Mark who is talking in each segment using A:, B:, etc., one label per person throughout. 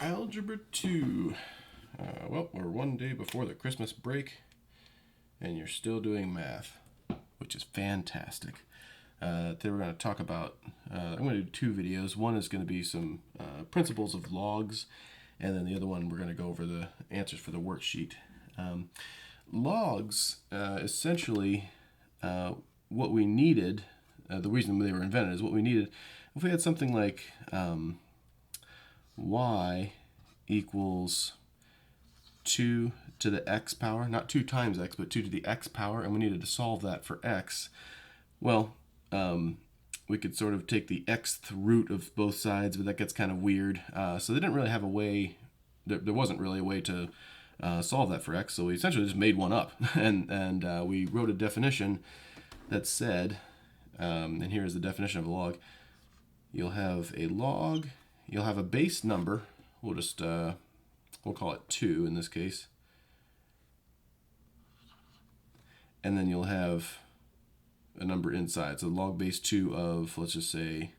A: Algebra 2. Well, we're one day before the Christmas break, and you're still doing math, which is fantastic. Today we're going to talk about, I'm going to do two videos. One is going to be some principles of logs, and then the other one we're going to go over the answers for the worksheet. Logs, essentially, what we needed, the reason they were invented is what we needed. If we had something like y equals 2 to the x power, not 2 times x, but 2 to the x power, and we needed to solve that for x, well, we could sort of take the xth root of both sides, but that gets kind of weird. So they didn't really have a way, there wasn't really a way to solve that for x, so we essentially just made one up, and we wrote a definition that said, and here's the definition of a log. You'll have a log, you'll have a base number, we'll just, we'll call it 2 in this case, and then you'll have a number inside. So log base 2 of, let's just say,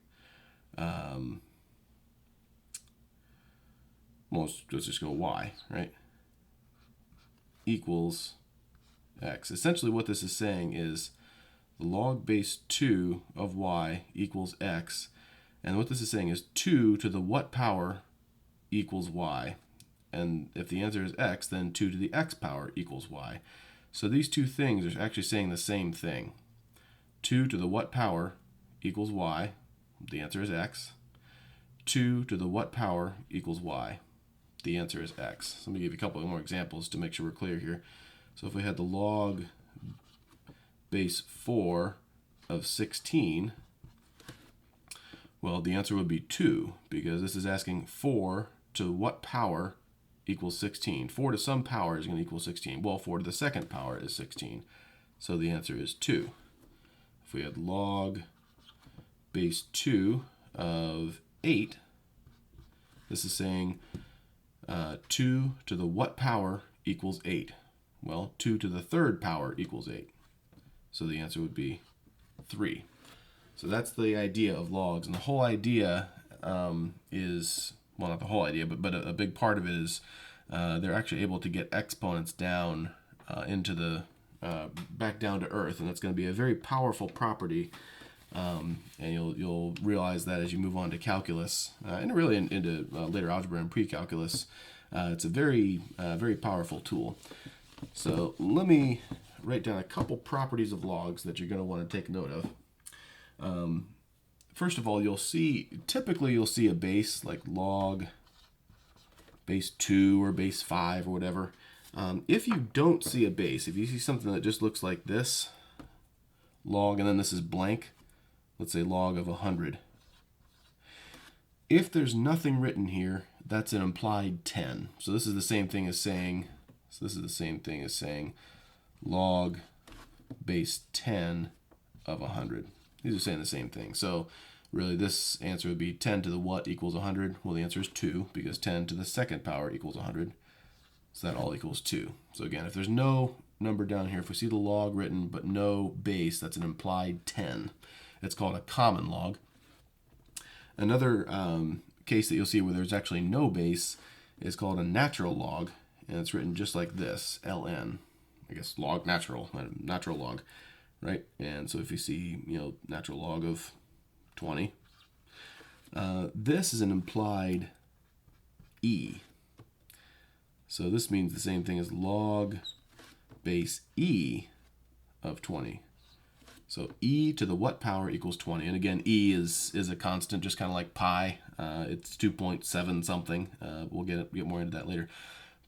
A: well, let's just go y, right? Equals x. Essentially what this is saying is log base 2 of y equals x. And what this is saying is 2 to the what power equals y. And if the answer is x, then 2 to the x power equals y. So these two things are actually saying the same thing. 2 to the what power equals y. The answer is x. 2 to the what power equals y. The answer is x. So let me give you a couple more examples to make sure we're clear here. So if we had the log base 4 of 16, well, the answer would be 2, because this is asking 4 to what power equals 16. 4 to some power is going to equal 16. Well, 4 to the second power is 16. So the answer is 2. If we had log base 2 of 8, this is saying 2 to the what power equals 8. Well, 2 to the third power equals 8. So the answer would be 3. So that's the idea of logs. And the whole idea is, well, not the whole idea, but a big part of it is they're actually able to get exponents down into the, back down to earth. And that's going to be a very powerful property. And you'll realize that as you move on to calculus, and really into later algebra and pre-calculus. It's a very, very powerful tool. So let me write down a couple properties of logs that you're going to want to take note of. First of all, typically you'll see a base like log base 2 or base 5 or whatever. If you don't see a base, if you see something that just looks like this, log, and then this is blank, let's say log of 100. If there's nothing written here, that's an implied 10. So this is the same thing as saying, log base 10 of 100. These are saying the same thing. So really this answer would be 10 to the what equals 100? Well, the answer is 2, because 10 to the second power equals 100. So that all equals 2. So again, if there's no number down here, if we see the log written but no base, that's an implied 10. It's called a common log. Another case that you'll see where there's actually no base is called a natural log, and it's written just like this, ln. I guess log natural log, right? And so if you see, natural log of 20, this is an implied e. So this means the same thing as log base e of 20. So e to the what power equals 20. And again, e is a constant, just kind of like pi. It's 2.7 something. We'll get more into that later.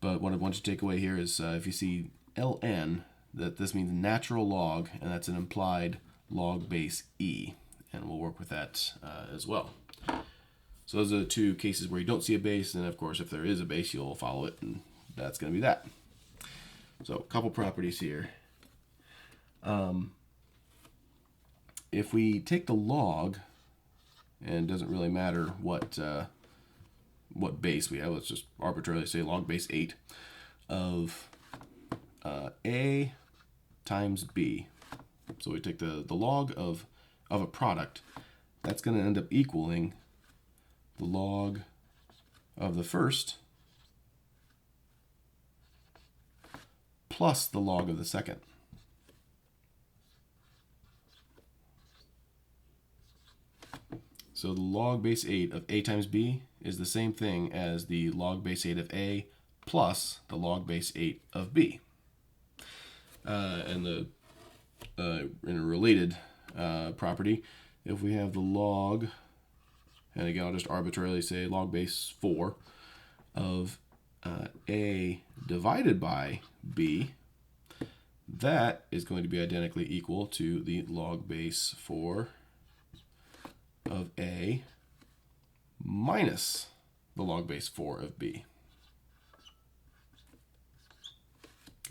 A: But what I want you to take away here is if you see ln, that this means natural log, and that's an implied log base e. And we'll work with that as well. So those are the two cases where you don't see a base, and of course if there is a base, you'll follow it, and that's going to be that. So a couple properties here. If we take the log, and it doesn't really matter what base we have, let's just arbitrarily say log base 8 of a times b. So we take the log of a product, that's going to end up equaling the log of the first plus the log of the second. So the log base 8 of a times b is the same thing as the log base 8 of a plus the log base 8 of b. And in a related property, if we have the log, and again I'll just arbitrarily say log base 4 of a divided by b, that is going to be identically equal to the log base 4 of a minus the log base 4 of b.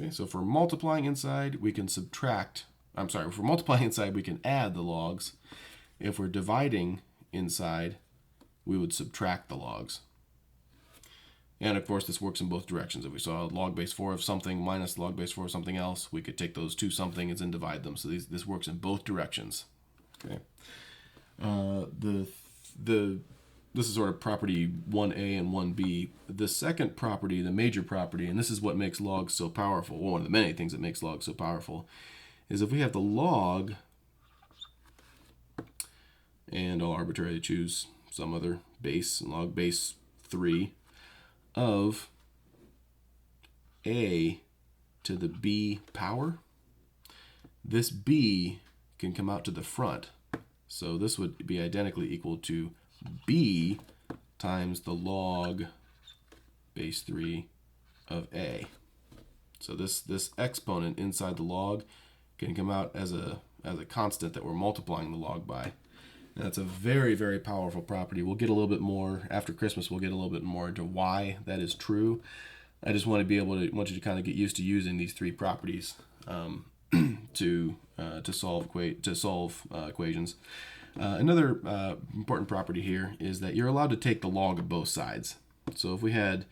A: Okay, so if we're multiplying inside, we can subtract, if we're multiplying inside, we can add the logs. If we're dividing inside, we would subtract the logs. And of course, this works in both directions. If we saw log base 4 of something minus log base 4 of something else, we could take those two somethings and divide them. So this works in both directions. Okay. This is sort of property 1a and 1b. The second property, the major property, and this is what makes logs so powerful, one of the many things that makes logs so powerful, is if we have the log, and I'll arbitrarily choose some other base, log base 3 of a to the b power, this b can come out to the front. So this would be identically equal to b times the log base 3 of a. So this exponent inside the log can come out as a constant that we're multiplying the log by. And that's a very, very powerful property. We'll get a little bit more after Christmas. We'll get a little bit more into why that is true. I just want you to kind of get used to using these three properties to solve equations. Another important property here is that you're allowed to take the log of both sides. So if we had,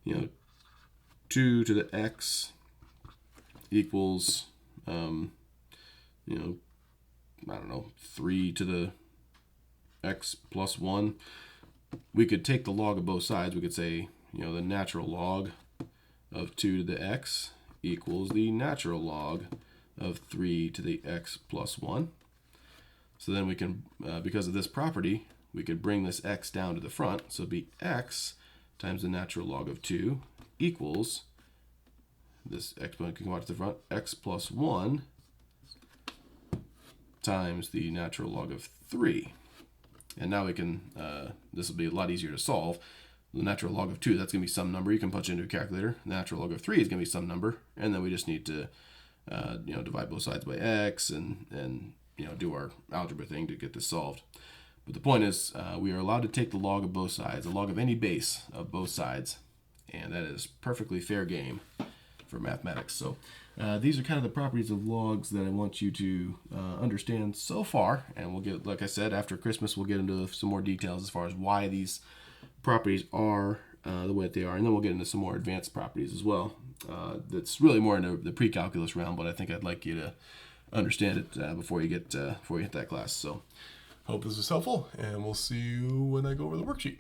A: 2 to the x equals, 3 to the x plus 1, we could take the log of both sides. We could say, the natural log of 2 to the x equals the natural log of 3 to the x plus 1. So then we can, because of this property, we could bring this x down to the front. So it'd be x times the natural log of 2 equals, this exponent can come out to the front, x plus 1 times the natural log of 3. And now we can, this will be a lot easier to solve. The natural log of 2, that's going to be some number. You can punch it into a calculator. The natural log of 3 is going to be some number. And then we just need to, divide both sides by x and do our algebra thing to get this solved. But the point is, we are allowed to take the log of both sides, the log of any base of both sides. And that is perfectly fair game for mathematics. So these are kind of the properties of logs that I want you to understand so far. And we'll get, like I said, after Christmas, we'll get into some more details as far as why these properties are the way that they are. And then we'll get into some more advanced properties as well. That's really more into the pre-calculus realm, but I think I'd like you to understand it before you hit that class. So
B: Hope this was helpful, and we'll see you when I go over the worksheet.